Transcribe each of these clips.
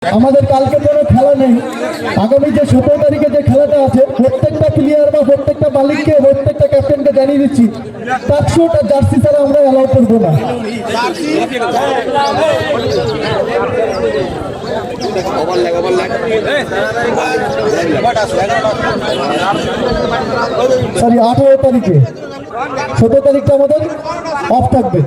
আমাদের কালকে কোনো খেলা নেই, আগামী যে 17 তারিখে যে খেলাটা আছে প্রত্যেকটা প্লেয়ার বা প্রত্যেকটা মালিককে প্রত্যেকটা ক্যাপ্টেনকে জানিয়ে দিচ্ছি ট্রাকশুট আর জার্সি ছাড়া আমরা অ্যালাউ করবো না। সরি 18 তারিখে, 17 তারিখটা আমাদের অফ থাকবে।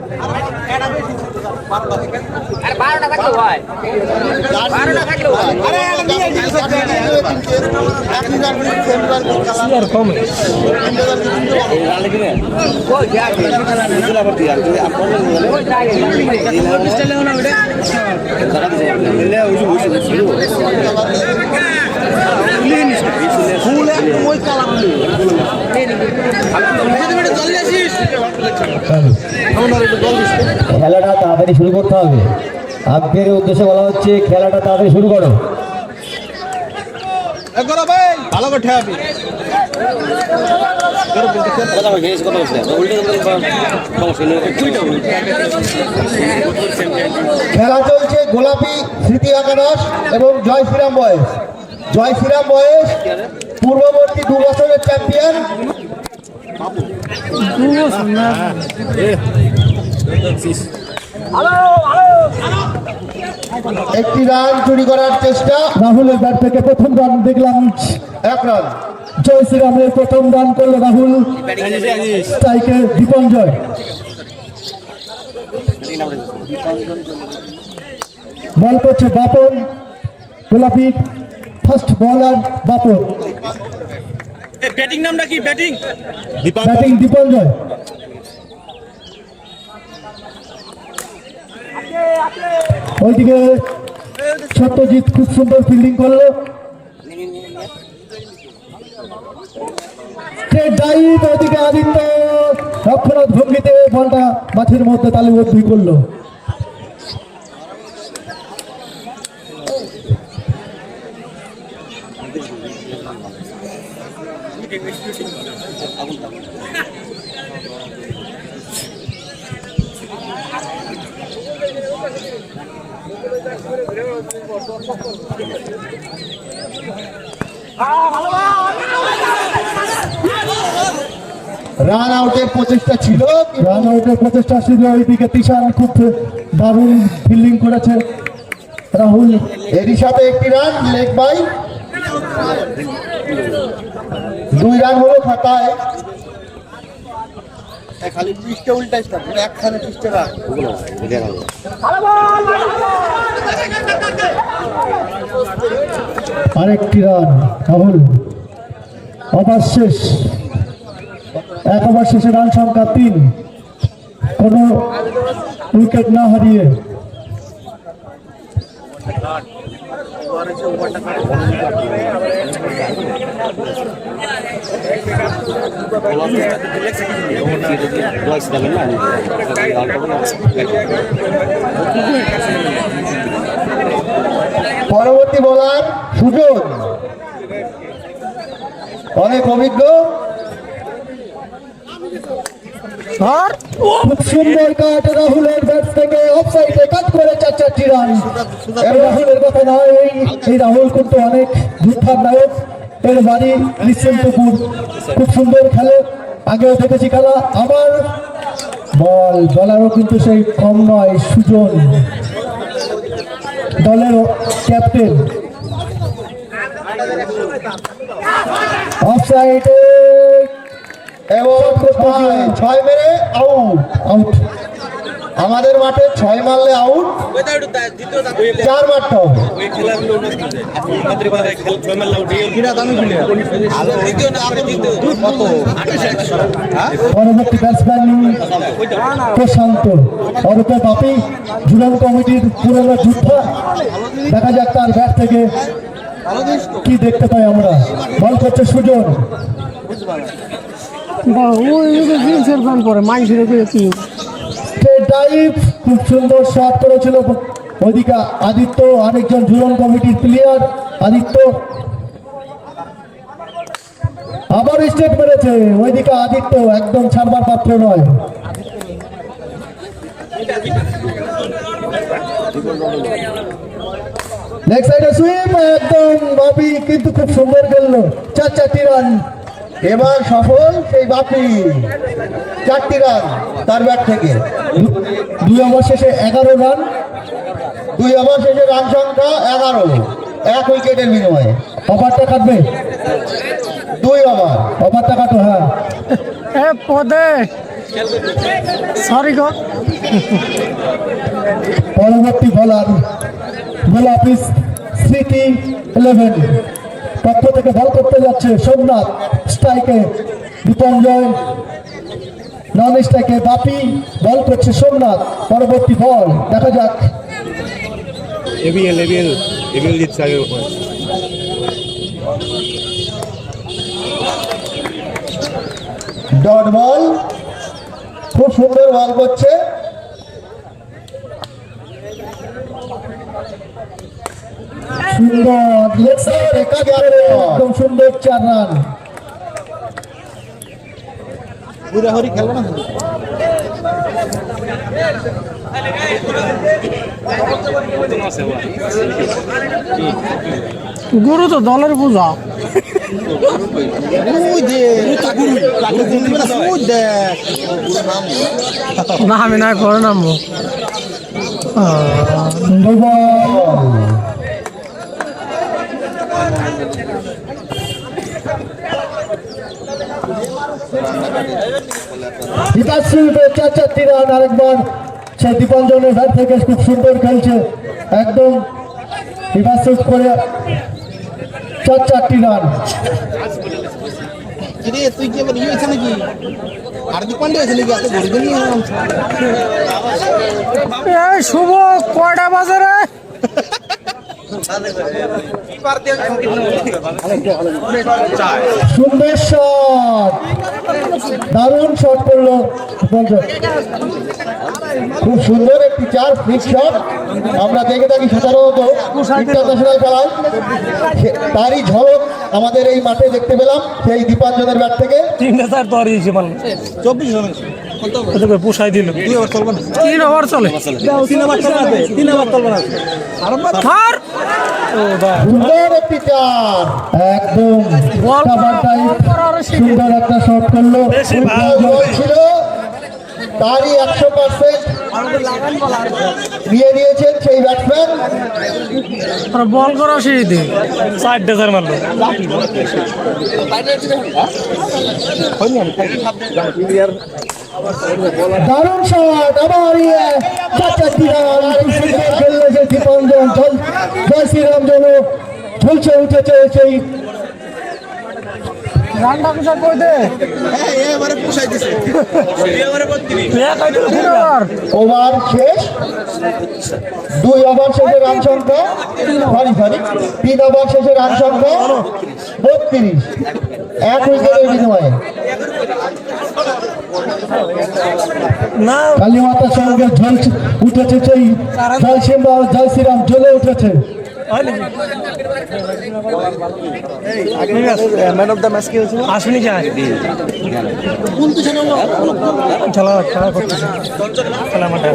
খেলাটা তাড়াতাড়ি শুরু করতে হবে। আজকের উদ্দেশ্যে বলা হচ্ছে খেলাটা তাড়াতাড়ি শুরু করো। ভালো করে খেলা চলছে গোলাপি স্মৃতি একাদশ এবং জয় শ্রীরাম বয়েস। জয় শ্রীরাম বয়েস পূর্ববর্তী 2 বছরের চ্যাম্পিয়ন। একটি রান চুরি করার চেষ্টা, রাহুলের ব্যাট থেকে প্রথম রান দেখলাম 1 রান। জয় শ্রীরামের প্রথম রান করলো রাহুল, স্ট্রাইকে দীপঞ্জয়। বল করছে বাপন, গোলাপি ফার্স্ট বলার বাপন। ব্যাটিং নামটা কি? ব্যাটিং দীপঞ্জয়। ওইদিকে সত্যজিৎ খুব সুন্দর ফিল্ডিং করলো। ওইদিকে আদিত্য রক্ষণাৎ ভঙ্গিতে বলটা মাঠের মধ্যে তালুবদ্ধ করলো। রান আউটের প্রচেষ্টা ছিল, ওইদিকে তিশান খুব দারুণ ফিল্ডিং করেছে রাহুল। এরই সাথে একটি রান লেগ বাই, 2 রান হলো খাতায়। খালি পৃষ্ঠে উল্টাইস না, একখানে পৃষ্ঠে রাখ। আরেকটি রান রাহুল। ওভার শেষ, 1 ওভার শেষে রান সংখ্যা 3, কোনো উইকেট না হারিয়ে। পরবর্তী বোলার সুজন, অনেক অভিজ্ঞ, খুব সুন্দর কাট রাহুলের ব্যাট থেকে অফসাইডে কাট করে 4 রান। রাহুলের কথা নয়, এই রাহুল কিন্তু অনেক যোদ্ধার নায়ক, এর বাড়ি নিশ্চিন্তপুর, খুব সুন্দর খেলে, আগেও দেখেছি খেলা। আমার বলারও কিন্তু সেই কম নয়, সুজন দলের ক্যাপ্টেন। অফসাইডে এবং 6 মেরে আউট। আমাদের মাঠে 6 মারলে আউট, 4 মারতে হবে। পরবর্তী ব্যাটসম্যান প্রশান্ত অরূপে বাপি, ঝুলন কমিটির পুরনো যোদ্ধা। দেখা যাক তার ব্যাট থেকে কি দেখতে পাই আমরা। বল করছে সুজন, খুব সুন্দর শট করেছিল ওইদিকে আদিত্য, আরেকজন ঝুলন কমিটির প্লেয়ার আদিত্য। আবার স্টেট মেরেছে ওইদিকে আদিত্য, একদম ছাড়বার পাত্র নয়। লেগ সাইডে সুইপ একদম বাপি কিন্তু খুব সুন্দর খেললো 4 রান। এবার সফল সেই বাপি, 4টি রান তার ব্যাট থেকে। 2 ওভার শেষে 11 রান। 2 ওভার শেষে রান সংখ্যা 11, 1 উইকেটের বিনিময়ে। ওভারটা কাটবে, 2 ওভার। ওভারটা কাটো। হ্যাঁ পদে সরি গো। পরবর্তী বলার গোলাপি স্মৃতি 11 পক্ষ থেকে বল করতে যাচ্ছে সোমনাথ। স্ট্রাইকে দীপঞ্জয়, নন স্ট্রাইকে বাপি, বল করছে সোমনাথ। পরবর্তী বল দেখা যাক। এবিএল জিতছে আগে। ডট বল, খুব সুন্দর বল করছে। সুন্দর লেগ সাইডে কাট করে একদম সুন্দর 4 রান। গুরু তো দলের পূজা। না আমি না করে নামবো। চারটি রান। আরেকবার সে দীপঞ্জনের ব্যাট থেকে খুব সুন্দর খেলছে একদম রিভার্স করে 4 রান। তুই কি আবার ইয়ে হয়েছে নাকি? হার্দিক পান্ডে হয়েছে নাকি? এত গরিব নিয়ে এই শুভ কয়টা বাজে রে? সুন্দর শট, দারুণ শট করলো দীপঞ্জন। খুব সুন্দর একটি 4 ফ্লিক শট আমরা দেখে থাকি সাধারণত ইন্টারন্যাশনাল খেলায়। তারই ঝলক আমাদের এই মাঠে দেখতে পেলাম সেই দীপাঞ্জনের ব্যাট থেকে। 24 রান পোষাই দিল। 2 ওভার চলবে না। 3 ওভার চলে। 3 ওভার চলবে, 3 ওভার চলবে না। আর সুন্দর একটি 4, একদম বল cover type সুন্দর একটা শট করলো। বল ছিল তারই 100% দিয়ে দিয়েছেন সেই ব্যাটসম্যান। বল করা সেই দিন 4 মারলো। দারুণ শট, আবার 4 রান। সুন্দর খেললো সেই দীপঞ্জন। জয় শ্রীরাম যেন ঝুলছে উঠেছে সেই রানটা কোথায় কই দে? এবারে পোষাই দিছে। ওভার শেষ, 2 ওভার শেষে রান সংখ্যা 3 ওভার শেষে রান সংখ্যা 32, 1 উইকেটের বিনিময়ে। কালীমাতার সঙ্গে ঝল উঠেছে সেই জয় শ্রীরাম জ্বলে উঠেছে। ম্যান অফ দ্য ম্যাচ কি হয়েছিল? আসবি কি খেলা খেলা করতেছে খেলা মাঠে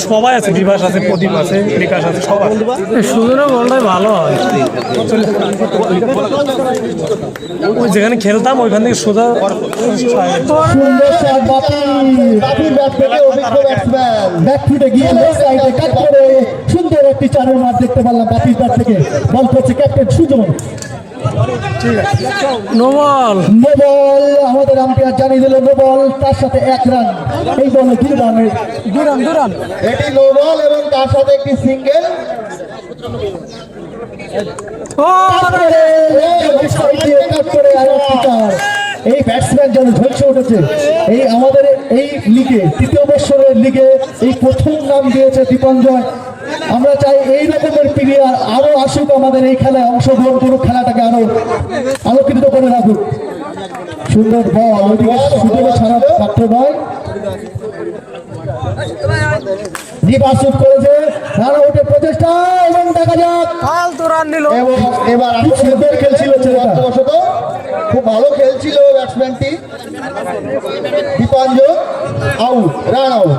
সবাই আছে। বিভাস আছে, প্রদীপ আছে, বিকাশ আছে, সবাই। সুজনের বলটাই ভালো হয়। ওই যেখানে খেলতাম ওইখান থেকে সোজা সুন্দর শট বাপির ব্যাট থেকে অভিজ্ঞ ব্যাটসম্যান ব্যাট ফুটে গিয়ে লেগ সাইডে কাট করে সুন্দর একটি 4 মার দেখতে পারলাম বাপির ব্যাট থেকে। বল করছে captain Sujan. No ball. No ball, আমাদের আম্পায়ার জানিয়ে দিল নো বল। তার সাথে 1 রান। এই বলে 2 রান। এটি লো বল এবং তার সাথে একটি সিঙ্গেল। এই ব্যাটসম্যান যেন ঝলসে উঠেছে। এই আমাদের এই লিগে 3য় বৎসরের লিগে এই প্রথম নাম দিয়েছে দীপঞ্জয়। আমরা চাই এই রকমের প্লেয়ার আরো আসুক, আমাদের এই খেলায় অংশগ্রহণ করুক, খেলাটাকে আরো আলোকিত করে রাখুক। সুন্দর বল, ওইদিকে সুন্দর ছাড়া পাত্র নয়। রিভার্স করেছে, রান আউটের প্রচেষ্টা এবং দেখা যাক ফালতু রান নিল। এবং এবার খুব সুন্দর খেলছিল ছেলেটা। খুব ভালো খেলছিল ব্যাটসম্যানটি। Dipanjan out, run out.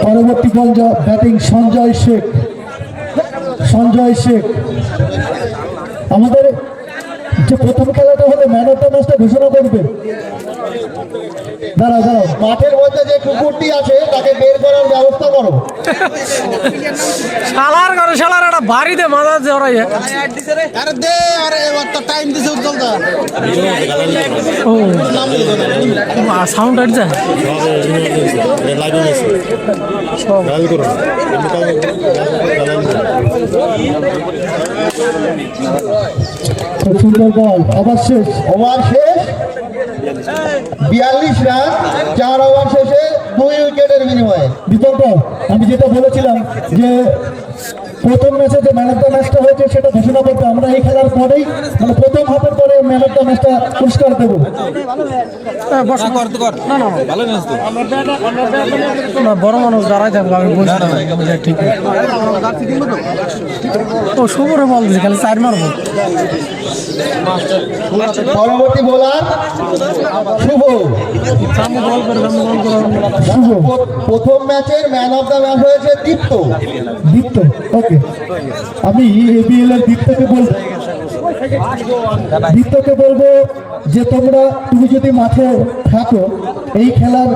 পরবর্তী বল ব্যাটিং সঞ্জয় শেখ। আমাদের যে প্রথম খেলাটা হলে ম্যান অফ দ্য ম্যাচটা ঘোষণা করবে। দাঁড়াও মাঠের মধ্যে যে কুকুরটি আছে তাকে বের করার ব্যবস্থা করো। শালার একটা বাড়িতে মাথা জড়াই আরে দে আরে তো টাইম দিছে উজ্জ্বল দা ও সাউন্ড আসছে খুব সুন্দর বল, আবার শেষ। ওভার শেষ, 42 রান 4 ওভার শেষে 2 উইকেটের বিনিময়ে। বিতর্ক আমি যেটা বলেছিলাম যে প্রথম ম্যাচে যে ম্যান অফ দ্য ম্যাচটা হয়েছে সেটা ঘোষণা করতে আমরা এই খেলার পরেই মানে প্রথম হাফের পরে ম্যান অফ দ্য ম্যাচটা পুরস্কার দেবো। না বড় মানুষ দাঁড়াই থাকবো আমি বলছি ঠিক ও শুভরে বল দিছে খালি 4 মারবো। পরবর্তী বোলার শুভ। প্রথম ম্যাচের ম্যান অফ দ্য ম্যাচ হয়েছে দীপ্ত। ওকে, আমি এবিএল এর দীপ্তকে বলবো যে তুমি যদি মাঠে থাকো এই খেলার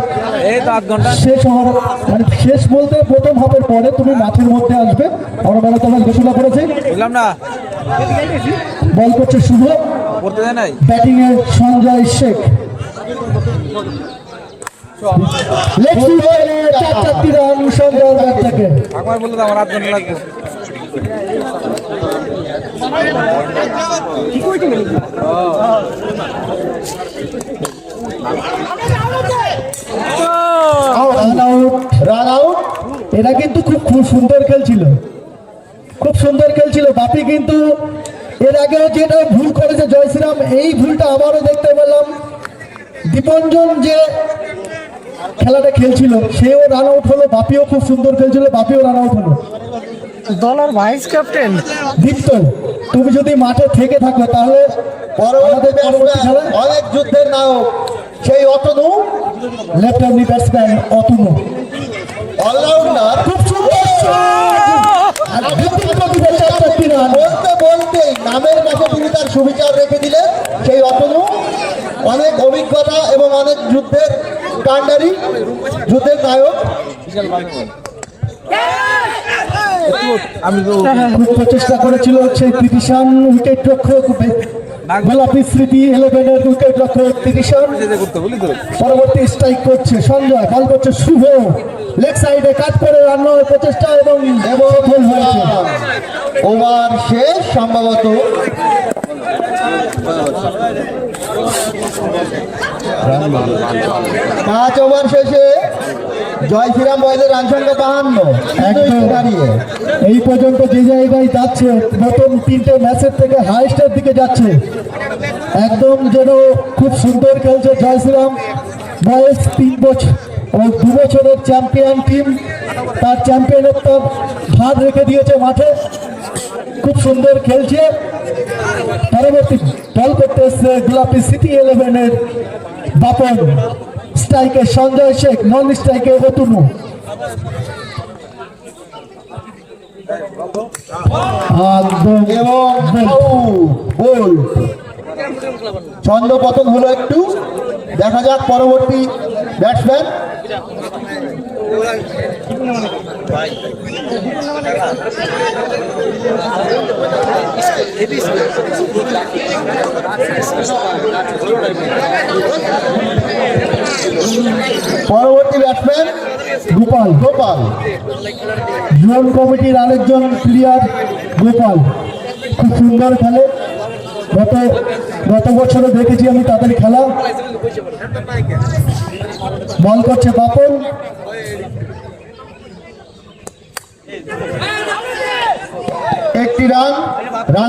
শেষ হওয়ার মানে শেষ বলতে প্রথম হাফের পরে তুমি মাঠের মধ্যে আসবে। আমরা ম্যান অফ দ্য ম্যাচ ঘোষণা করেছি। বল করছে শুভ, ব্যাটিং এ সঞ্জয় শেখ। চারটি রান সঞ্জয় ব্যাট থেকে। Run out. এরা কিন্তু খুব সুন্দর খেলছিল, বাপি কিন্তু এর আগেও যেটা ভুল করেছে জয়শ্রীরাম, এই ভুলটা আবারও দেখতে পেলাম। দীপঞ্জন যে খেলাটা খেলছিল সেও রান আউট হলো, বাপিও খুব সুন্দর খেলছিল, বাপিও রান আউট হলো। দলের ভাইস ক্যাপ্টেন দীপ্ত, তুমি যদি মাঠে থেকে থাকো তাহলে পরবর্তী ব্যাটসম্যান অনেক যুদ্ধের নায়ক সেই Atanu, left hand batsman Atanu all-rounder. খুব সুন্দর বলতে নামের কাছে তিনি তার সুবিচার রেখে দিলেন। সেই অতনু অনেক অভিজ্ঞতা এবং অনেক যুদ্ধের কাণ্ডারি, যুদ্ধের নায়ক। খুব প্রচেষ্টা করেছিল সেই কৃতিশান উইকেট রক্ষক, গোলাপি স্মৃতি 11-এর উইকেট রক্ষক কৃতিশান। পরবর্তী স্ট্রাইক করছে সঞ্জয়, বল করছে শুভ, লেগ সাইডে কাট করে রান নেওয়ার প্রচেষ্টা এবং সফল হয়েছে। ওভার শেষ সম্ভবত। 5 ওভার শেষে জয় শ্রীরাম বয়েজের রান সংখ্যা 52 দাঁড়িয়ে। এই পর্যন্ত যে জায়গায় যাচ্ছে প্রথম 3টে ম্যাচের থেকে হাইস্টের দিকে যাচ্ছে। একদম যেন খুব সুন্দর খেলছে জয় শ্রীরাম বয়েজ। 3 বছর ও 2 বছরের চ্যাম্পিয়ন টিম তার চ্যাম্পিয়নত্ব ভার রেখে দিয়েছে মাঠে, খুব সুন্দর খেলছে। পরবর্তী বল করতে এসছে গোলাপি সিটি 11-এর বাপন। স্ট্রাইকে সঞ্জয় শেখ, নন স্ট্রাইকে অতনু। এবং গোল। ছন্দ পতন হলো একটু, দেখা যাক পরবর্তী ব্যাটসম্যান। পরবর্তী ব্যাটসম্যান গোপাল। জোন কমিটির আরেকজন প্লেয়ার গোপাল, খুব সুন্দর খেলে। গত বছরে দেখেছি আমি তাদের খেলা। বল করছে বাপন, একটি রান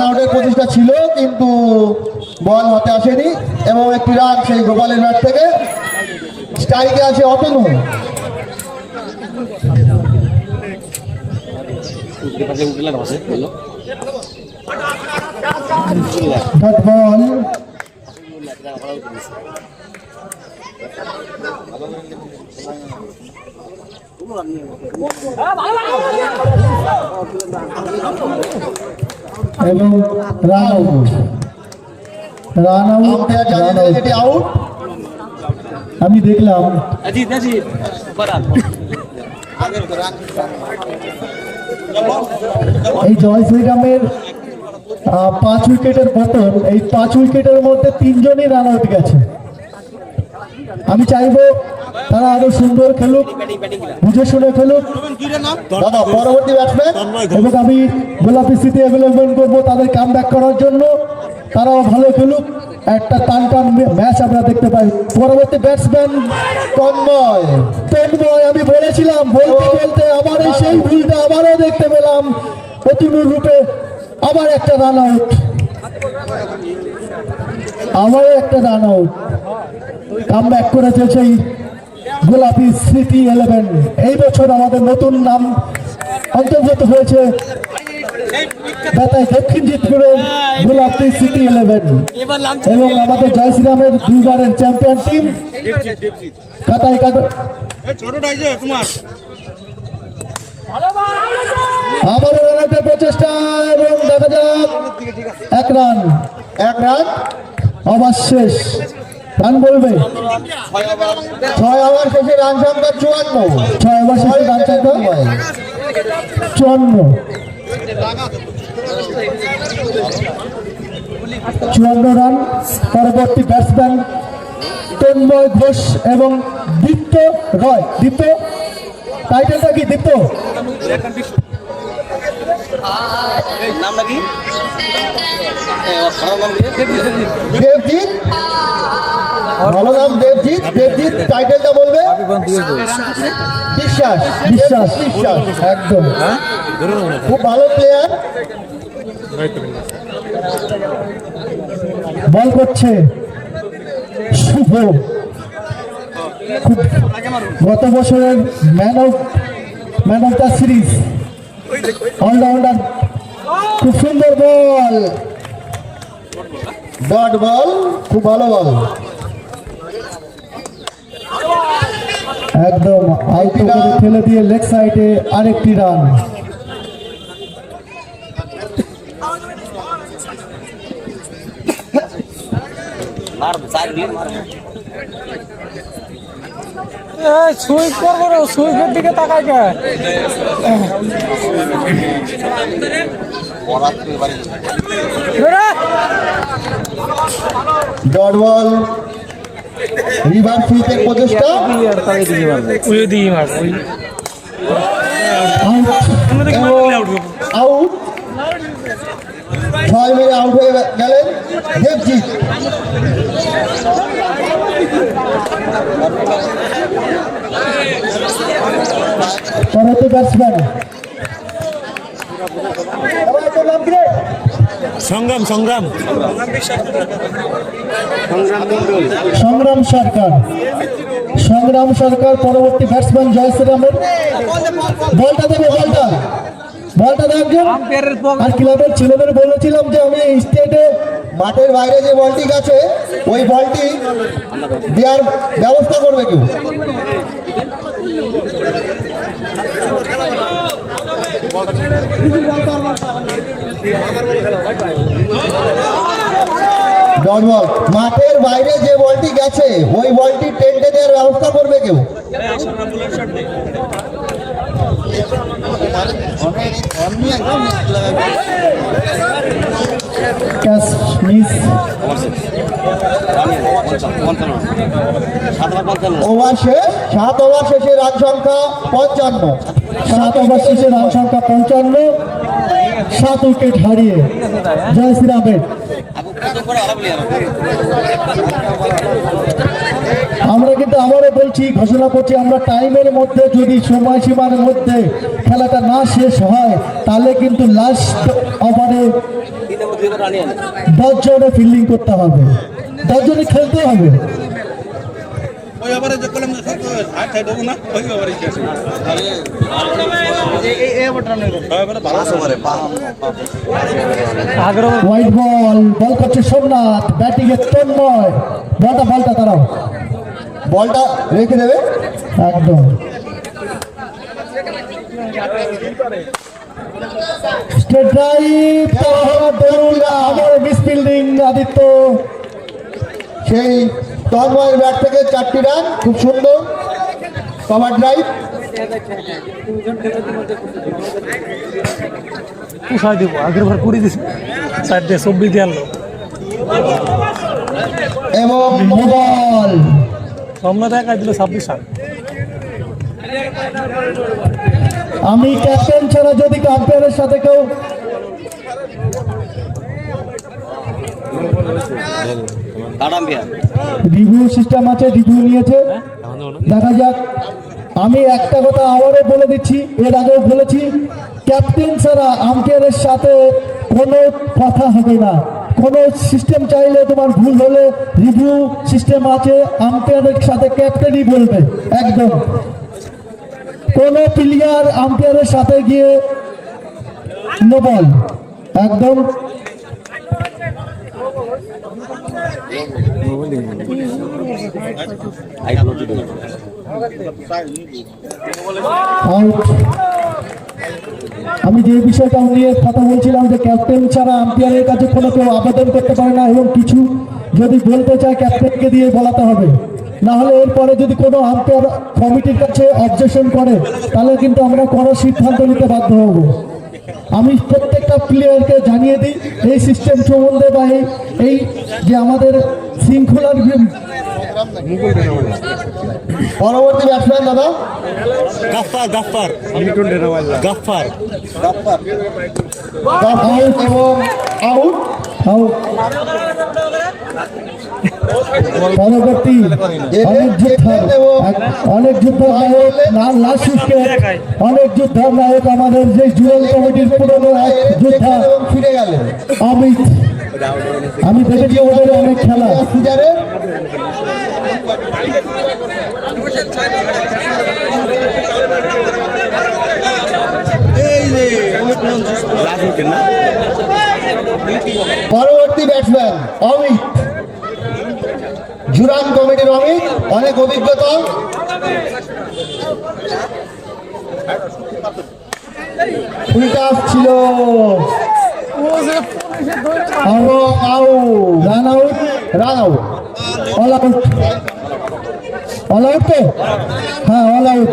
আউটের প্রচেষ্টা ছিল কিন্তু বল হাতে আসেনি এবং একটি রান সেই গোপালের ব্যাট থেকে। স্ট্রাইকে আছে অতনু। বল এবং run out, run out, umpire জানিয়ে রান দিলেন আউট। এটি আউট। আমি দেখলাম এই জয় শ্রীরামের 5 উইকেটের পতন, এই 5 উইকেটের মধ্যে 3 জনই রান আউট গেছে। আমি চাইবো তারা আরো সুন্দর খেলুক, বুঝে শুনে খেলুক, দাদা পরবর্তী ব্যাটসম্যান এবং আমি গোলাপি স্থিতি অ্যাভেলেবল করবো তাদের কাম ব্যাক করার জন্য। তারাও ভালো খেলুক, একটা টান টান ম্যাচ আমরা দেখতে পাই। পরবর্তী ব্যাটসম্যান তন্ময়। তন্ময়, আমি বলেছিলাম বলতে বলতে আবার এই সেই ভুলটা আবারও দেখতে পেলাম প্রতিমূল রূপে। আবার একটা রান আউট, আবারও একটা রান আউট। কাম ব্যাক করেছে সেই গোলাপি স্মৃতি 11। এই বছর আমাদের নতুন নাম অন্তর্ভুক্ত হয়েছে বেতায় দক্ষিণ জিতপুরের গোলাপি স্মৃতি 11 এবং আমাদের জয় শ্রীরামের 2 বারের চ্যাম্পিয়ন টিম কাতাই আবারও রান আউটের প্রচেষ্টা এবং দেখা যাক 1 রান, 1 রান। আবার শেষ রান বলবে 6 ওভার শেষে রান সংখ্যা 54। 6 ওভার শেষে রান সংখ্যা 54। 54 রান। পরবর্তী ব্যাটসম্যান তন্ময় ঘোষ এবং দীপ্ত রয়। দীপ্ত, টাইটেলটা কি দীপ্ত? দেবজিৎ, ভালো নাম দেবজিৎ। দেবজিৎ টাইটেলটা বলবে। বিশ্বাস। বিশ্বাস, বিশ্বাস একদম খুব ভালো প্লেয়ার। বল করছে শুভ, খুব গত বছরের man of the series allrounder. খুব সুন্দর বল, ডট বল, খুব ভালো বল। একদম আলতো করে ফেলে দিয়ে লেগ সাইডে আরেকটি রান। সুইপ করবো না, সুইপের দিকে তাকাই কে? ডট বল, রিভার্স সুইপের প্রচেষ্টা। আউট। 6 মেরে আউট হয়ে গেলেন দেবজিৎ। পরবর্তী ব্যাটসম্যান সংগ্রাম সংগ্রাম সংগ্রাম সরকার। সংগ্রাম সরকার পরবর্তী ব্যাটসম্যান জয় শ্রীরামের। বলটা দেবে, বলটা দেখবেন। আর ক্লাবের ছেলেদের বলেছিলাম যে আমি স্টেটে মাঠের বাইরে যে বলটি গেছে ওই বলটি দেওয়ার ব্যবস্থা করবে কেউ। ডট বল, মাঠের বাইরে যে বলটি গেছে ওই বলটি টেন্টে দেওয়ার ব্যবস্থা করবে কেউ। Catch miss. ওভার শেষ, 7 ওভার শেষে রান সংখ্যা 55। 7 ওভার শেষে রান সংখ্যা 55। 7 উইকেট হারিয়ে জয় শ্রীরামের। আমরা কিন্তু আবারও বলছি, ঘোষণা করছি, আমরা টাইমের মধ্যে যদি সময়সীমার মধ্যে খেলাটা না শেষ হয় তাহলে কিন্তু লাস্ট ওভারে 10 জনে ফিল্ডিং করতে হবে, 10 জনে খেলতে হবে। ওই ওভারে যে কলম হাত সাইড দেবো না ওই ওভারে কি আছে এই ওভারটা নেই ভালো ওভারে হোয়াইট বল, বল করছে সোমনাথ, ব্যাটিং এ তন্ময়। বলটা দাঁড়াও, বলটা রেখে দেবে। একদম স্ট্রেট ড্রাইভ, আবার মিস ফিল্ডিং আদিত্য। সেই তন্ময়ের ব্যাট থেকে 4টি রান, খুব সুন্দর কভার ড্রাইভ। উঠাই দেবো, আগের বার করে দিছি 4 দিয়ে 24 দিয়ে আনলো। এবং বল সামনে দেখা দিল 26 রান। আমি ক্যাপ্টেন ছাড়া যদি আম্পায়ারের সাথে কেউ রিভিউ সিস্টেম আছে, রিভিউ নিয়েছে, দেখা যাক। আমি একটা কথা আবারও বলে দিচ্ছি, এর আগেও বলেছি, ক্যাপ্টেন ছাড়া আম্পায়ারের সাথে কোনো কথা হবে না। কোনো সিস্টেম চাইলে তোমার ভুল হলে রিভিউ সিস্টেম আছে, আম্পায়ারের সাথে ক্যাপ্টেনই বলবে। একদম কোনো প্লেয়ার আম্পায়ারের সাথে গিয়ে নো বল, একদম। আমি যে বিষয়টা নিয়ে কথা বলছিলাম যে ক্যাপ্টেন ছাড়া আম্পায়ারের কাছে কোনো কেউ আবেদন করতে পারে না, এবং কিছু যদি বলতে চায় ক্যাপ্টেনকে দিয়ে বলাতে হবে। না হলে এরপরে যদি কোনো আম্পায়ার কমিটির কাছে অবজেকশন করে তাহলে কিন্তু আমরা কোনো সিদ্ধান্ত নিতে বাধ্য হব। আমি প্রত্যেকটা প্লেয়ারকে জানিয়ে দিই এই সিস্টেম সম্বন্ধে, বা এই যে আমাদের শৃঙ্খলার পরবর্তী ব্যাটসম্যান দাদা গাফফার এবং আউট। পরবর্তী অনেক যুদ্ধের নায়ক, লাস্ট উইকেট, অনেক যুদ্ধের নায়ক আমাদের যে জুয়েল কমিটির পুরনো এক যোদ্ধা ফিরে গেলেন অমিত। আমি দেখেছি ওদের অনেক খেলা। পরবর্তী ব্যাটসম্যান অমিত, জুরান কমিটির অমিত, অনেক অভিজ্ঞতা। ফুলটা ছিল run out, all out, all out তো, হ্যাঁ অল আউট।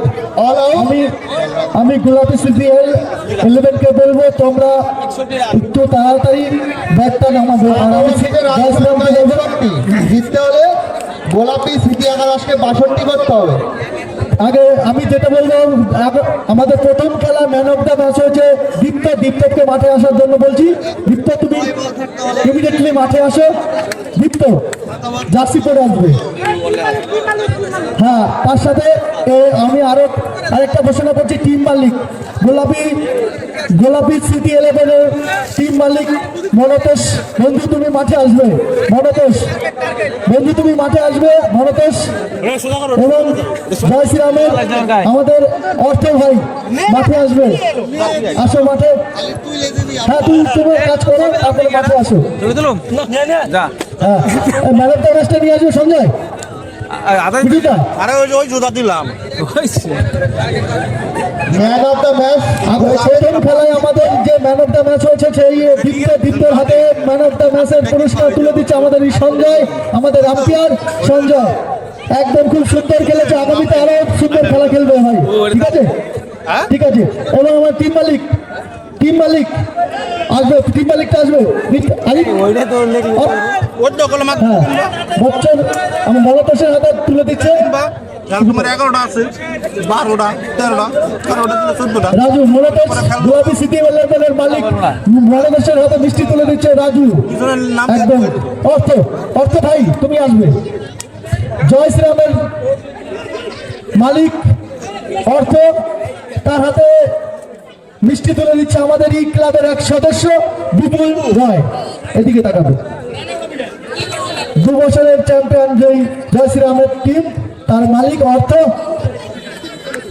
আমি গোলাপি সিপিএল 11কে বলবো তোমরা একটু তাড়াতাড়ি ব্যাটটা নামাবো। আর আমি জিততে হলে গোলাপি সিটি 11কে 62 করতে হবে। আগে আমি যেটা বলবো, আমাদের প্রথম খেলা ম্যান অফ দ্য ম্যাচ হয়েছে দীপ্তকে মাঠে আসার জন্য বলছি। দীপ্ত তুমি ইমিডিয়েটলি মাঠে আসো। দীপ্ত জার্সি পরে আসবে। হ্যাঁ, তার সাথে আমি আরেকটা ঘোষণা করছি, টিম মালিক গোলাপি সিটি 11-এর টিম মালিক মনতোষ বন্ধু তুমি মাঠে আসবে। মনতোষ বন্ধু তুমি মাঠে আসবে, মনতোষ। এবং জয় শ্রীরামের আমাদের অর্থ ভাই মাঠে আসবে। আসো মাঠে। হ্যাঁ, তুমি কাজ করো, তারপরে মাঠে আসো। হ্যাঁ, ম্যান অফ দ্য ম্যাচটা নিয়ে আসবে সঞ্জয়। ওই জুতা দিলাম ম্যান অফ দ্য ম্যাচ প্রথম খেলায় আমাদের যে ম্যান অফ দ্য ম্যাচ হয়েছে সেই দীপ্তের হাতে ম্যান অফ দ্য ম্যাচের পুরস্কার তুলে দিচ্ছে আমাদের এই সঞ্জয়, আমাদের আম্পায়ার সঞ্জয়। একদম খুব সুন্দর খেলেছে, আগামীতে আরো সুন্দর খেলা খেলবে ভাই। ঠিক আছে, ঠিক আছে। এবং আমার টিম মালিক আসবে, টিম মালিকটা আসবে। হ্যাঁ, বচ্চন আমার মলতোষের হাতে তুলে দিচ্ছে। 11টা আছে, 12টা, 13টা, 13টা, 14টা। রাজু মলতোষ গোলাপি সিটি 11-এর মালিক মলতোষের হাতে মিষ্টি তুলে দিচ্ছে রাজু। একদম অর্থ ভাই তুমি আসবে। জয় শ্রীরামের মালিক অর্থ, তার হাতে মিষ্টি তুলে দিচ্ছে আমাদের এই ক্লাবের এক সদস্য বিপুল রয়। এদিকে তাকাবে। 2 বছরের চ্যাম্পিয়ন জয় শ্রীরামের টিম, তার মালিক অর্থ।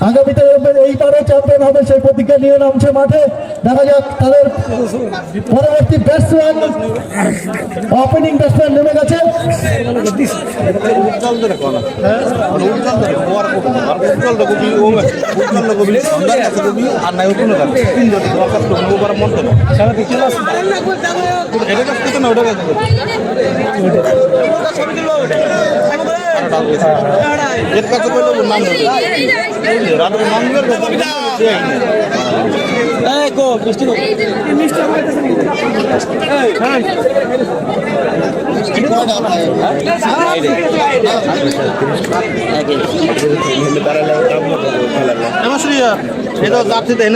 আগামীতে এইবারও চ্যাম্পিয়ন হবে সেই প্রতিজ্ঞা নিয়ে নামছে মাঠে। দেখা যাক তাদের পরবর্তী ব্যাটসম্যান, ওপেনিং ব্যাটসম্যান নেমে গেছে। আর নাই কোনো তিনজন মন্ত্র এটা কাজ না ওটা কাজ এর কাছে করলে নাম রাতের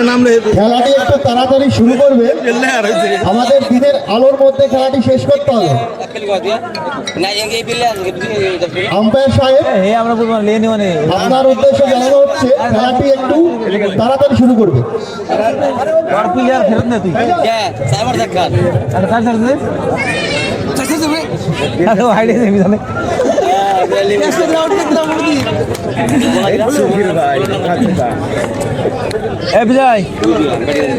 নাম খেলাটি একটু তাড়াতাড়ি শুরু করবে, আমাদের দিনের আলোর মধ্যে খেলাটি শেষ করতে হবে। আম্পায়ার সাহেব, আপনার উদ্দেশ্যে জানানো হচ্ছে খেলাটি একটু তাড়াতাড়ি শুরু করবে।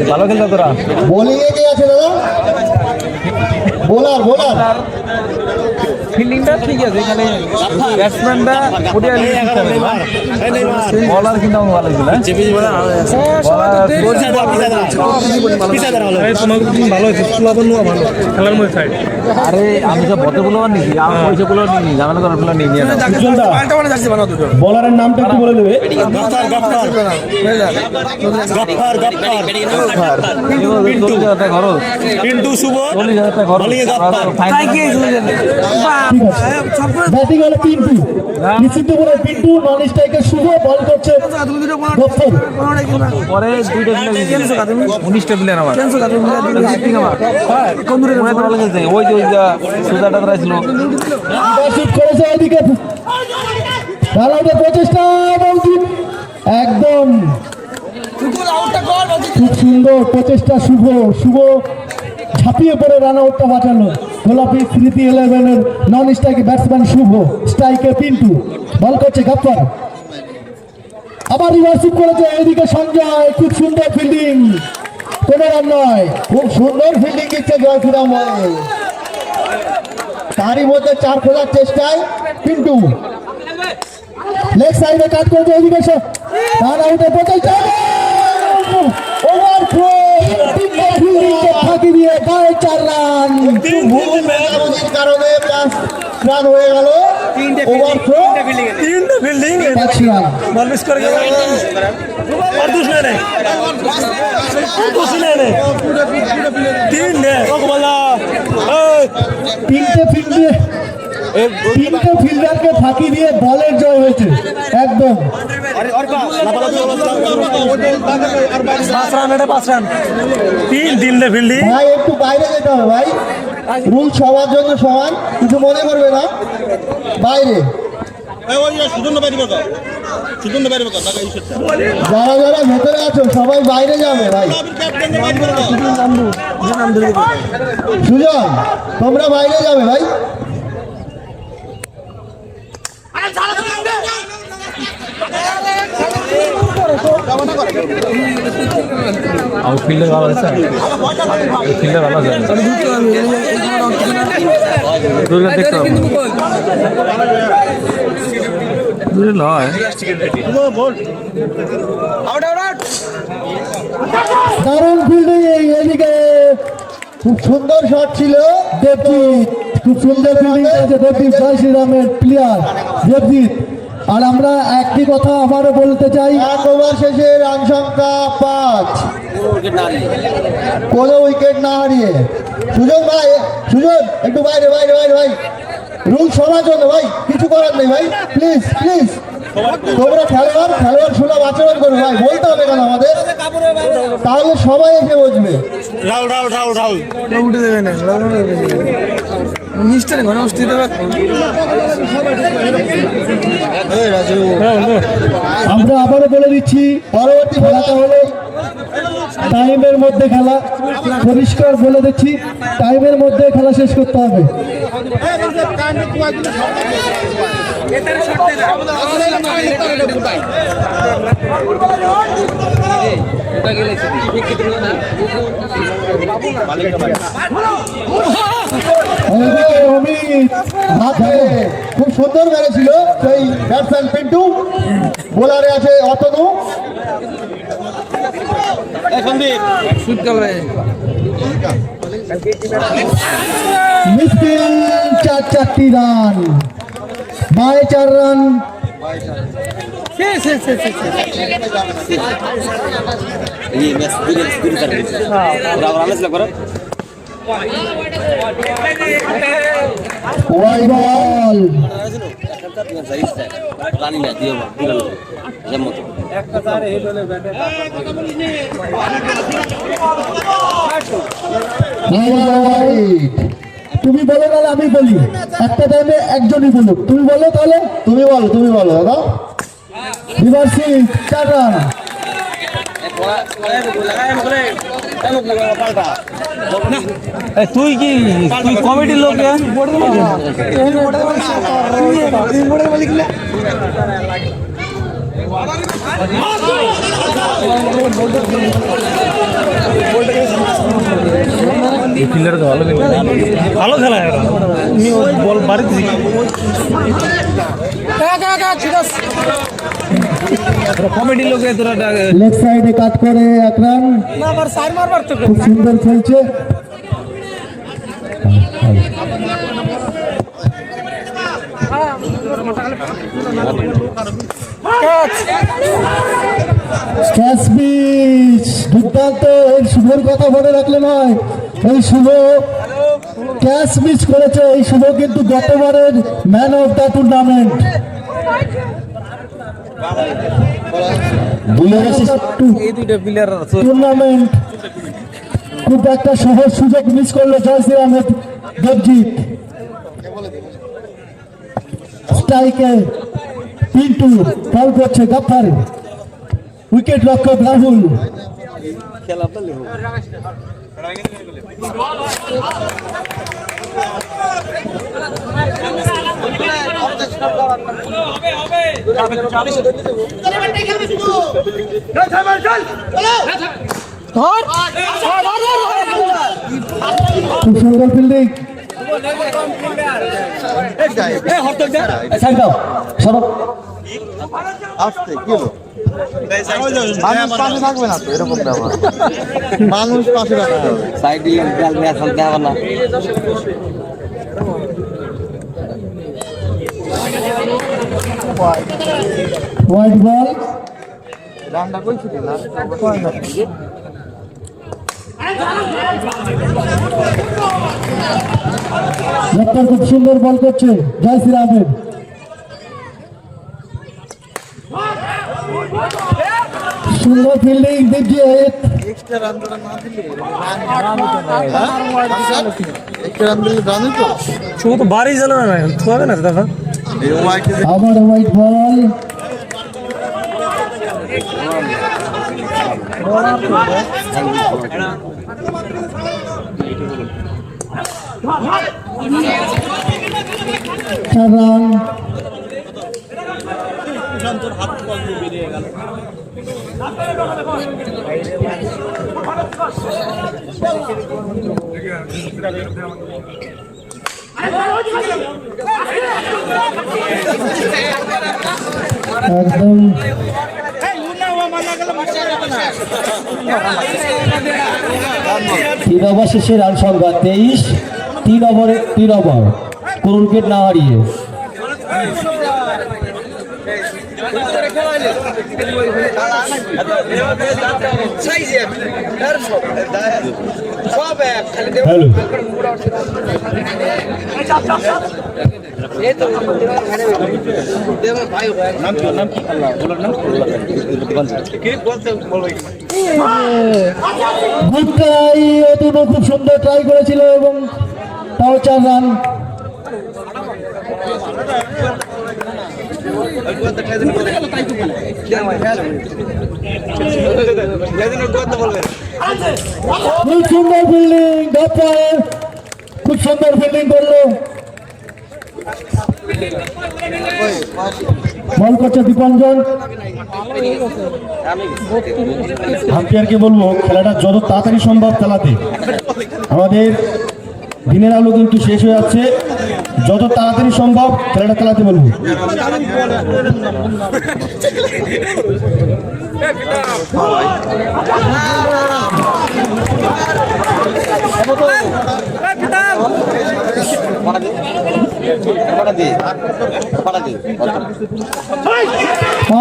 ভালো খেলতো তোরা। বোলিং এ কে আছে দাদা? বোলার ফিল্ডিংটা ঠিক আছে, এখানে ব্যাটসম্যানটা বলার কিন্তু আমার ভালো ছিল। ভালো হয়েছে, খেলার মধ্যে সাইড। আরে আমি সব বদগুলো নিয়েছি, আমি ওইসবগুলো নিয়ে ঝামেলা করার গুলো নিয়ে নিয়ে বলারের নামটা একটু বলে দেবে। পিন্টু শুভ ব্যাটিং হলো পিন্টু, নিশ্চিত বলে পিন্টু, নন স্ট্রাইকার শুভ, বল করছে গফর। পরে 19টা প্লেয়ার আমার ভালো খেলছে। ওই যে সুজাটা ছিল করেছে ওইদিকে প্রচেষ্টা, একদম খুব সুন্দর প্রচেষ্টা শুভ ঝাঁপিয়ে পড়ে রান আউটটা বাঁচানো। গোলাপি স্মৃতি 11-এর নন স্ট্রাইকে ব্যাটসম্যান শুভ, স্ট্রাইকে পিন্টু, বল করছে গাপ্পার, আবার রিভার্সিভ করেছে এইদিকে সঞ্জয়, খুব সুন্দর ফিল্ডিং, কোনো রান নয়, খুব সুন্দর ফিল্ডিং দিচ্ছে জয়সুরাম। তারই মধ্যে 4 খোঁজার চেষ্টায় পিন্টু লেগ সাইডে কাট করেছে এইদিকে রান আউটের প্রচেষ্টা, ওভার থ্রো, ফাঁকি দিয়ে গায়ে 4 রান। কারণে রান হয়ে গেল, over throw, 5 run. Ball miss করে গেল। তিনটে ফিল্ডারকে ফাঁকি দিয়ে বলের জয় হয়েছে একদম। 5 রান, 3 ফিল্ডিং। ভাই একটু বাইরে যেতে হবে ভাই, রুল সবার জন্য সমান, কিছু মনে করবে না। বাইরে যারা যারা ভেতরে আছো সবাই বাইরে যাবে ভাই। সুজন, তোমরা বাইরে যাবে ভাই। ফিল্ডার ভালো আছে, ফিল্ডার ভালো আছে, দুর্গা দেখতে হবে দূরে নয়। দারুণ ফিল্ডিং, এদিকে খুব সুন্দর শট ছিল দেবজিৎ, খুব সুন্দর ফিল্ডিং করেছে দেবজিৎ, জয় শ্রীরামের প্লেয়ার দেবজিৎ। আর আমরা একটি কথা আবারও বলতে চাই, 1 ওভার শেষে রান সংখ্যা 5, কোনো উইকেট না হারিয়ে। সুজন ভাই, সুজন একটু বাইরে বাইরে বাইরে ভাই, রুল সবার জন্য ভাই, কিছু করার নেই ভাই, প্লিজ প্লিজ। তোমরা খেলোয়াড় সুলভ আচরণ করো ভাই, বলতে হবে কেন আমাদের, তাহলে সবাই এসে বসবে। রাহুল উঠে দেবে না, মিস্টার ঘন বসতে দেবে। আমরা আবারও বলে দিচ্ছি পরবর্তী খেলাটা হলো টাইমের মধ্যে খেলা, পরিষ্কার বলে দিচ্ছি টাইমের মধ্যে খেলা শেষ করতে হবে। অমিত হাতে খুব সুন্দর মেরেছিল সেই ব্যাটসম্যান পিন্টু, বোলারে আছে অতনু। মিসফিল 4 রান, বায়ে 4 রান। ওয়াইড বল, তুমি বলো তাহলে আমি বলি, একটা টাইমে একজনই বলুক। তুমি বলো তাহলে, তুমি বলো দাদা। বিভার সিং 4 রান। তুই কি কমিটির লোক? ভালো খেলা বল বাড়িতে কমিটির লোকে তোরা লেফট সাইডে কাট করে 1 রান। খুব সুন্দর খেলছে। ক্যাচ মিস, দুর্দান্ত। এই শুভর কথা মনে রাখলে নয়, এই শুভ ক্যাচ মিস করেছে। এই শুভ কিন্তু গতবারের man of the tournament. Tournament খুব একটা সহজ সুযোগ মিস করলো জয়শ্রী আহমেদ দেবজিৎ। স্ট্রাইকে পিন্টু, বল করছে গাফার, উইকেট রক্ষক রাহুল। খুব সুন্দর ফিল্ডিং। আসতে কি হলো? মানুষ পাশে থাকবে না তো, এরকম ব্যাপার। মানুষ পাশে রাখতে হবে। হোয়াইট বল, লেফটার খুব সুন্দর বল করছে জয়শ্রী আহমেদ। সুন্দর ফিল্ডিং দেবজিৎ। এক্সট্রা রান দিলে জানি তো শুধু তো বাড়ি জ্বালা না হবে না দাদা। আবার হোয়াইট বল, রান। একদম তিন ওভার শেষে রান সংখ্যা 23। 3 ওভারে 3 ওভার, কোন উইকেট না হারিয়ে। হ্যালো, খুব সুন্দর ট্রাই করেছিল এবং তাও 4 রান। খুব সুন্দর ফিল্ডিং, খুব সুন্দর ফিল্ডিং করলো। বল করছে দীপঞ্জন। আম্পায়ারকে বলবো খেলাটা যত তাড়াতাড়ি সম্ভব চালাতে। আমাদের দিনের আলো কিন্তু শেষ হয়ে যাচ্ছে, যত তাড়াতাড়ি সম্ভব খেলাটা চালাতে বলবো।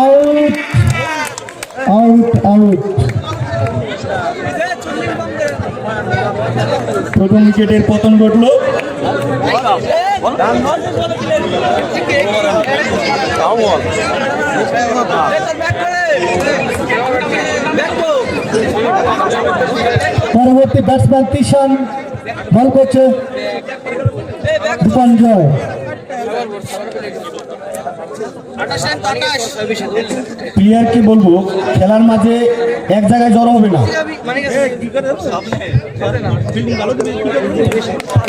Out out out. প্রথম উইকেটের পতন ঘটলো। পরবর্তী ব্যাটসম্যান তিশান, বল করছে দীপঞ্জয়। প্লেয়ারকে বলবো খেলার মাঝে এক জায়গায় জড়ো হবে না।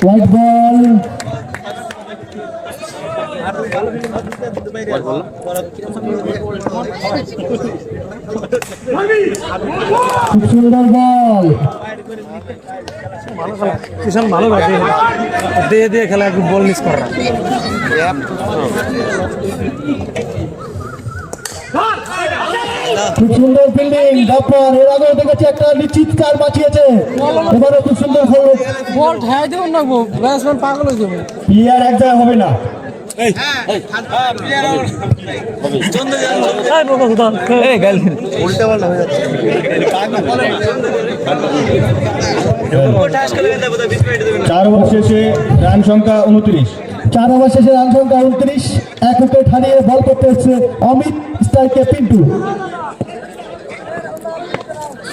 White ball. খুব সুন্দর বল। কিষান ভালো লাগে দিয়ে দিয়ে খেলা একটু বল মিস করা। খুব সুন্দর ফিল্ডিং ডাপার। এর আগেও দেখেছি একটা নিশ্চিত কার বাঁচিয়েছে, এবারে খুব সুন্দর খেললো। বল ঠাই দেব না গো, ব্যাটসম্যান পাগল হয়ে যাবে। প্লেয়ার এক জায়গায় হবে না। চার ওভার শেষে রান সংখ্যা 29। 4 ওভার শেষে রান সংখ্যা 29। 1 উইকেট হারিয়ে বল করতে এসছে অমিত, স্ট্রাইকে পিন্টু।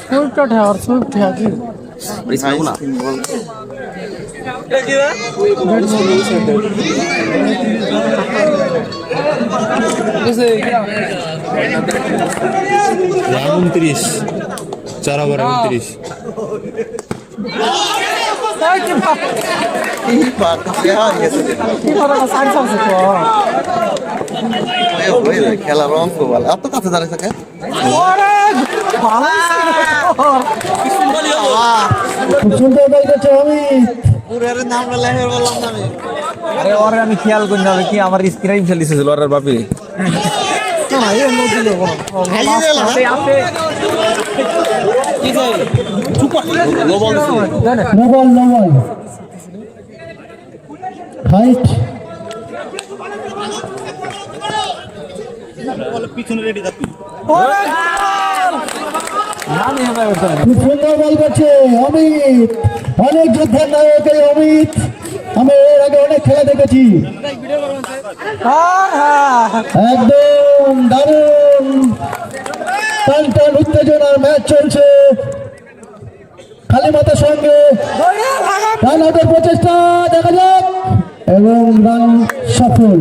সুইপটা ঠাওয়ার সুইপ ঠাওয়ার কি রান 29, 4 ওভার 29। খেলার অঙ্ক বল এত কাছে দাঁড়িয়ে থাকে। খুব সুন্দর বল করছে অমিত। আরে ওরে আমি খেয়াল করি না কি আমার স্ক্রিন ফেল দিছিল ওর Bapi. No ball no ball. Height. খুব সুন্দর বল করছে অমিত। অনেক যোদ্ধার নায়ক এই অমিত, আমি এর আগে অনেক খেলা দেখেছি। একদম দারুণ টান টান উত্তেজনার ম্যাচ চলছে। কালীমাতার সঙ্গে রান আউটের প্রচেষ্টা দেখা যাক এবং রান সফল।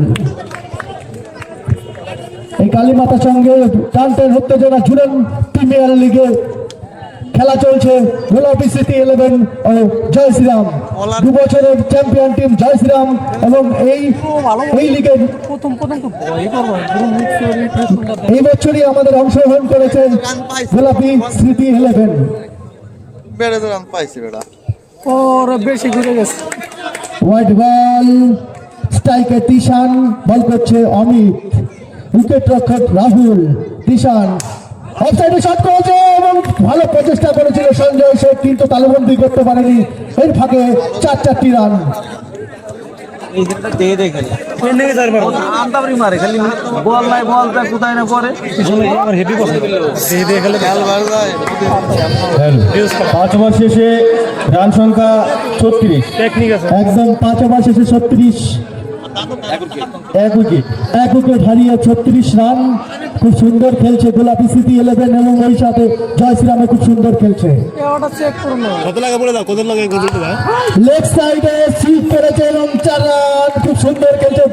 এই কালীমাতার সঙ্গে টান টান উত্তেজনা ঝুলন প্রিমিয়ার লিগে খেলা চলছে। গোলাপি সিটি 11 ও জয় শ্রীরাম, 2 বছরের চ্যাম্পিয়ন টিম জয় শ্রীরাম। এবং এই লিগে প্রথম তো ভয় করবো এই বছরই আমাদের অংশগ্রহণ করেছে গোলাপি স্মৃতি 11। ওর বেশি ঘুরে গেছে। হোয়াইট বল, স্ট্রাইকে তিশান, বল করছে অমিত। উইকেট রক্ষক রাহুল। তিশান অফসাইডে শট করেছে এবং ভালো প্রচেষ্টা করেছিল সঞ্জয় শেখ, কিন্তু তালুবন্দি করতে পারেনি। এর ফাঁকে 4টি রান। এই যেটা দিয়ে দিয়ে খেলে আমদাবরি মারে খালি বল নাই বলটা কোথায় না পড়ে আমার হেভি পছন্দ দিয়ে দিয়ে খেলে 5 ওভার শেষে রান সংখ্যা 36। টেকনিক আছে একদম 5 ওভার শেষে 36। 1 উইকেট হারিয়ে 36 রান। খুব সুন্দর খেলছে গোলাপি সিটি 11 এবং ওই সাথে জয় শ্রীরামে খুব সুন্দর খেলছে। ওটা চেক করুন না। কত লাগে বলে দাও, কত লাগে ভাই? লেগ সাইডে সুইপ করেছে এবং 4 রান। খুব সুন্দর খেলছে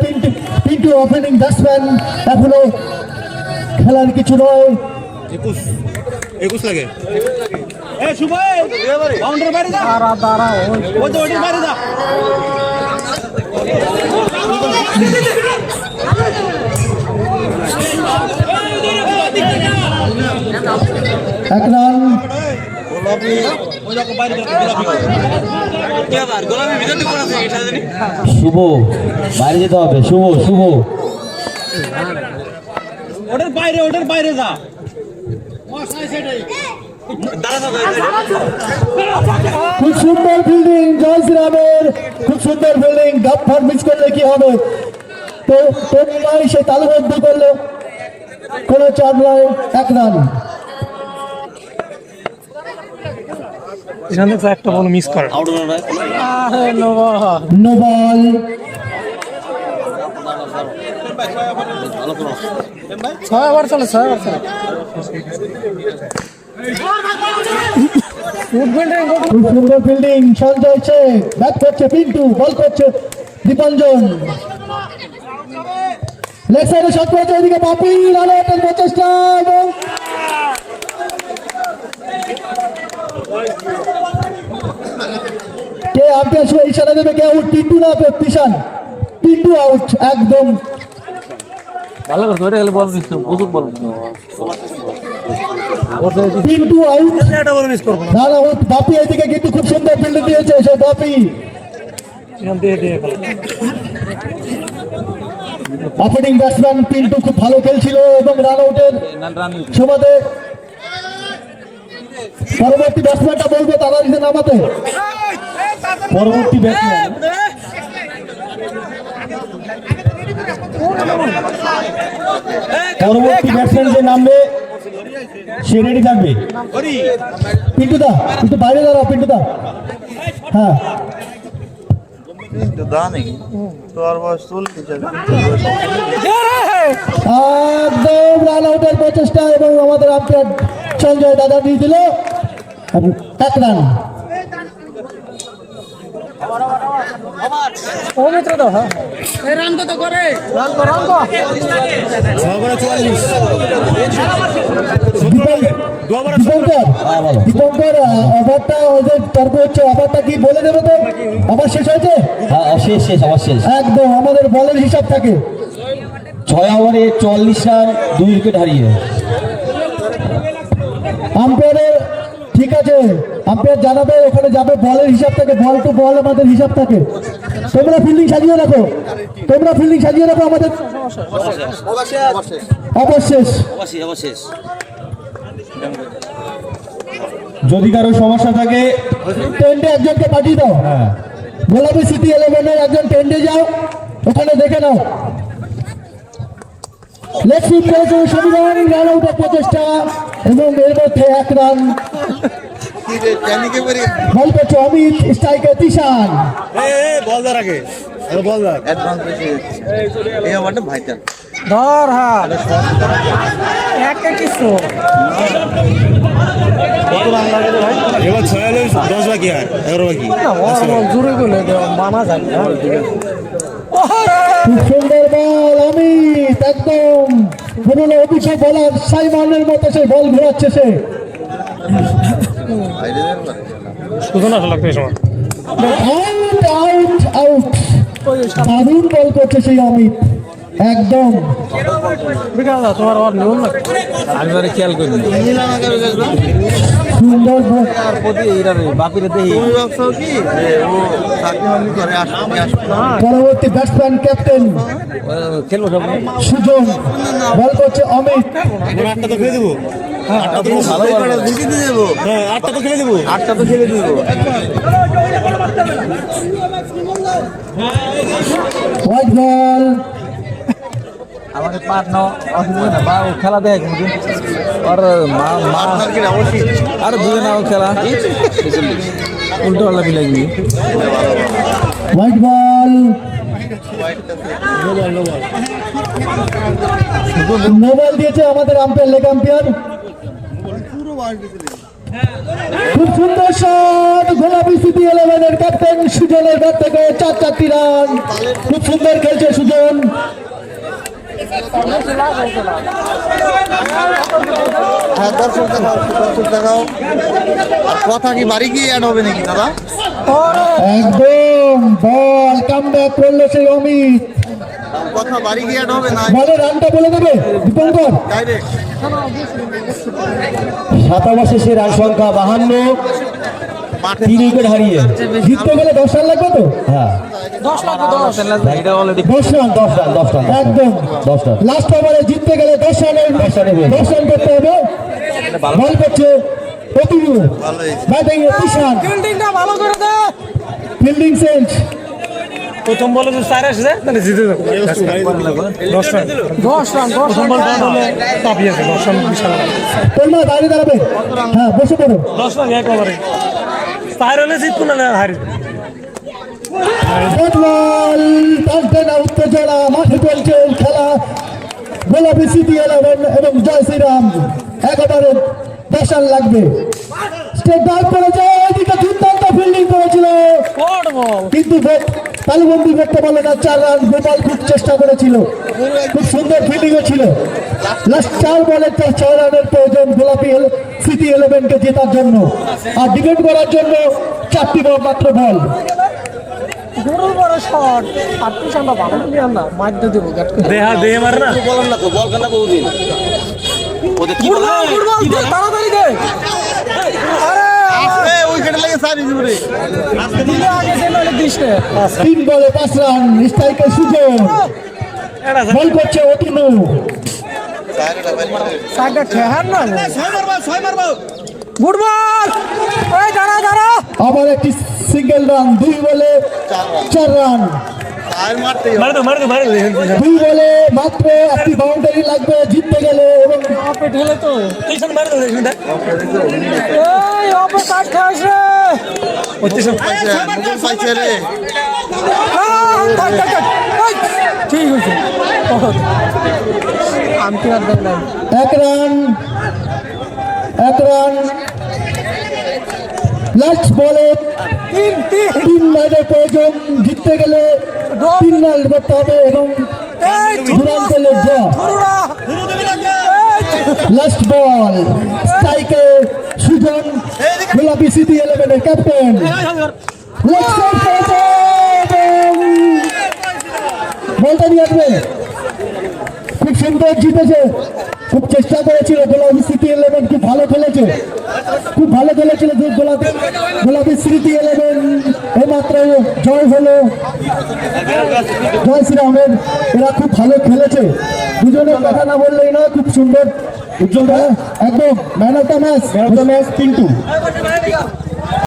পিন্টু ওপেনিং ব্যাটসম্যান। এখনো খেলার কিছু নয়। 21 লাগে। দাঁড়া দাঁড়া এক রান। শুভ বাইরে যেতে হবে, শুভ শুভ ওটার বাইরে যা খুব সুন্দর ফিল্ডিং জয় শ্রীরামের, খুব সুন্দর ফিল্ডিং। গাফার মিস করলে কি হবে, তো তোমরাই সে তালুবদ্ধ করলো, কোন 4 রান 1 রান। এখানে তো একটা বল মিস করে আরে নো বল। ছয় ওভার চলে খুব সুন্দর ফিল্ডিং সঞ্জয় ছে, ব্যাট করছে পিন্টু, বল করছে দীপঞ্জন, লেগ সাইডে শট করেছে, ওইদিকে বাপি রান আউটের প্রচেষ্টা এবং কে আম্পায়ার শুয়ে ইশারা দেবে কে আউট, পিন্টু না পিশান? পিন্টু আউট একদম। ভালো করে ধরে গেলে বল দিচ্ছে বুঝুক বল পিন্টু আউট, একটা বল মিস করবো রান আউট। বাপি এদিকে কিন্তু খুব সুন্দর ফিল্ডিং দিয়েছে সে বাপি। এখান দিয়ে ওপেনিং ব্যাটসম্যান পিন্টু খুব ভালো খেলছিল এবং রান আউটের সুবাদে পরবর্তী ব্যাটসম্যানটা বলবে তারা দিতে নামাতে। পরবর্তী ব্যাটসম্যান যে নামবে সে রেডি থাকবে। পিন্টুদা কিন্তু বাইরে দাঁড়াও, পিন্টুদা। হ্যাঁ একদম রান আউটের প্রচেষ্টা এবং আমাদের আম্পায়ার সঞ্জয় দাদা দিয়ে দিল 1 রান। ও মিত্র দাও। হ্যাঁ রান কত করে? রান কর 44। দীপঙ্কর ওভারটা ওদের তর্ক হচ্ছে, ওভারটা কি বলে দেবে তো? ওভার শেষ হয়েছে? শেষ শেষ আবার শেষ। একদম আমাদের বলের হিসাব থাকে 6 ওভারে 44 রান 2 উইকেট হারিয়ে। আম্পায়ারের ঠিক আছে, আম্পায়ার জানাবে ওখানে যাবে, বলের হিসাব থাকে, বল টু বল আমাদের হিসাব থাকে। তোমরা ফিল্ডিং সাজিয়ে রাখো, আমাদের অবশেষ। যদি কারো সমস্যা থাকে টেন্ডে একজনকে পাঠিয়ে দাও। গোলাপি সিটি 11-এর একজন টেন্ডে যাও, ওখানে দেখে নাও। লেগ স্পিন করেছে সমীরণ, রান আউটের প্রচেষ্টা এবং এর মধ্যে 1 রান। বল করছে অমিত, স্ট্রাইকার তিশান। বলদার আগে বলদার ধর। হ্যাঁ একটা কিছু এবার 6 হলে 10 বাকি আর 11 বাকি। জোরে গেলে মানা যায় না। খুব সুন্দর বল অমিত, একদম পুরনো অভিষেক বলার সাইমনের মতো সেই বল ঘোরাচ্ছে সে। আউট আউট আউট, দারুণ বল করছে সেই অমিত একদম। তোমার আর নিয়ম না, আমি আরে খেয়াল করি সুন্দর বল। বাপিরে দেখি পরবর্তী ব্যাটসম্যান ক্যাপ্টেন খেলবো সব সুজন, বল করছে অমিত। 8টা তো খেলে দেবো, 8টা তো খেলে দেবো। White ball. আমাকে পাঠানো অসুবিধা না, বা ও খেলা দেয় কোনদিন আর আর বুঝে না ও খেলা উল্টো পাল্লা মিলাই গিয়ে হোয়াইট বল। নো বল দিয়েছে আমাদের আম্পায়ার, লেগ আম্পায়ার। খুব সুন্দর শট, গোলাপি সিটি 11-এর ক্যাপ্টেন সুজনের ব্যাট থেকে 4টি রান। খুব সুন্দর খেলছে সুজন। দর্শক দেখাও, কথা কি বাড়ি গিয়ে অ্যাড হবে নাকি দাদা? একদম বল কামব্যাক করলো সেই অমিত। কথা বাড়ি গিয়ে হবে না বলে রানটা বলে দেবে দীপঙ্কর। ডাইরেক্ট শতাবশেষে রান সংখ্যা 52, 3 উইকেট হারিয়ে। জিততে গেলে 10 রান লাগবে তো। হ্যাঁ 10 লাগবে 10। এটা অলরেডি 10 রান 10 রান 10 রান একদম 10 রান। লাস্ট ওভারে জিততে গেলে 10 রানের 10 রানের 10 রান করতে হবে। বল করছে প্রতিরু, ব্যাটিং এ তিশান, ফিল্ডিংটা ভালো করে দে। Fielding sense. প্রথম বলে যে 4 আসে মানে জিতে যাবে 10 রান 10 রান প্রথম বল ব্যাট হলে কাঁপিয়েছে 10 রান বিশাল তোমরা দাঁড়িয়ে দাঁড়াবে, হ্যাঁ বসে পড়ো। 10 রান এক ওভারে 4 হলে জিতবো না হারি। ফুটবল টানতে না উত্তেজনা, মাঠে চলছে খেলা। গোলাপি সিটি 11 এবং জয় শ্রীরাম একেবারে 10 রান লাগবে। স্টেট ডাউন করেছে, এদিকে দুর্দান্ত ফিল্ডিং করেছিল বড় বল। কিন্তু তালুবন্দি করতে পারলো না। 4 রান গোপাল খুব চেষ্টা করেছিল, খুব সুন্দর ফিল্ডিংও ছিল। লাস্ট 4 বলে 6 রানের প্রয়োজন গোলাপি সিটি 11কে জেতার জন্য, আর ডিফেন্ড করার জন্য 4টি বল মাত্র বল। গরুর বড় শট। আর পিছনটা ভালো নিয়ে না মারতে দেবো গ্যাট করে। দেহা দেহ মারে না বলেন না তো বল খেলা বহুদিন ওদের কি বলে ফুটবল দে, তাড়াতাড়ি দে। আরে আসবে উইকেট লেগে সারি জুড়ে দিলে আগে দে নইলে দিস নে। 3 বলে 5 রান, স্ট্রাইকের সুযোগ। এটা বল করছে অতুনু, সাইডটা ঠেহার না। 6 মারবো ফুটবল এই দাঁড়া দাঁড়া। আবার একটি সিঙ্গেল রান। 2 বলে 4 রান, টায়ার মারতে মারে তো 2 বলে মাত্র একটি বাউন্ডারি লাগবে জিততে গেলে। এবং আপে ঠেলে তো টিশন মারে তো দেখুন এই আপে কাট খাস রে। মোবাইল পাইছে রে কাট কাট কাট। এই, ঠিক হয়েছে আমি কি আর দেখ নাই। 1 রান, 1 রান। লাস্ট বলে 3 রানের প্রয়োজন, জিততে গেলে 3 রান করতে হবে এবং এই দুরান্তে ড্র। ধরুরা লাস্ট বল, স্ট্রাইকে সুজন, গোলাপি সিটি 11 ক্যাপ্টেন। বলটা নিয়ে আসবে, খুব সুন্দর জিতেছে, খুব চেষ্টা করেছিল গোলাপি সিটি 11, খুব ভালো খেলেছে, খুব ভালো খেলেছিল গোলাপি সিটি 11। এইমাত্র জয় হলো জয় শ্রীরামের। এরা খুব ভালো খেলেছে, দুজনের কথা না বললেই না, খুব সুন্দর উজ্জ্বল একদম ম্যান অফ দ্য ম্যাচ কিন্তু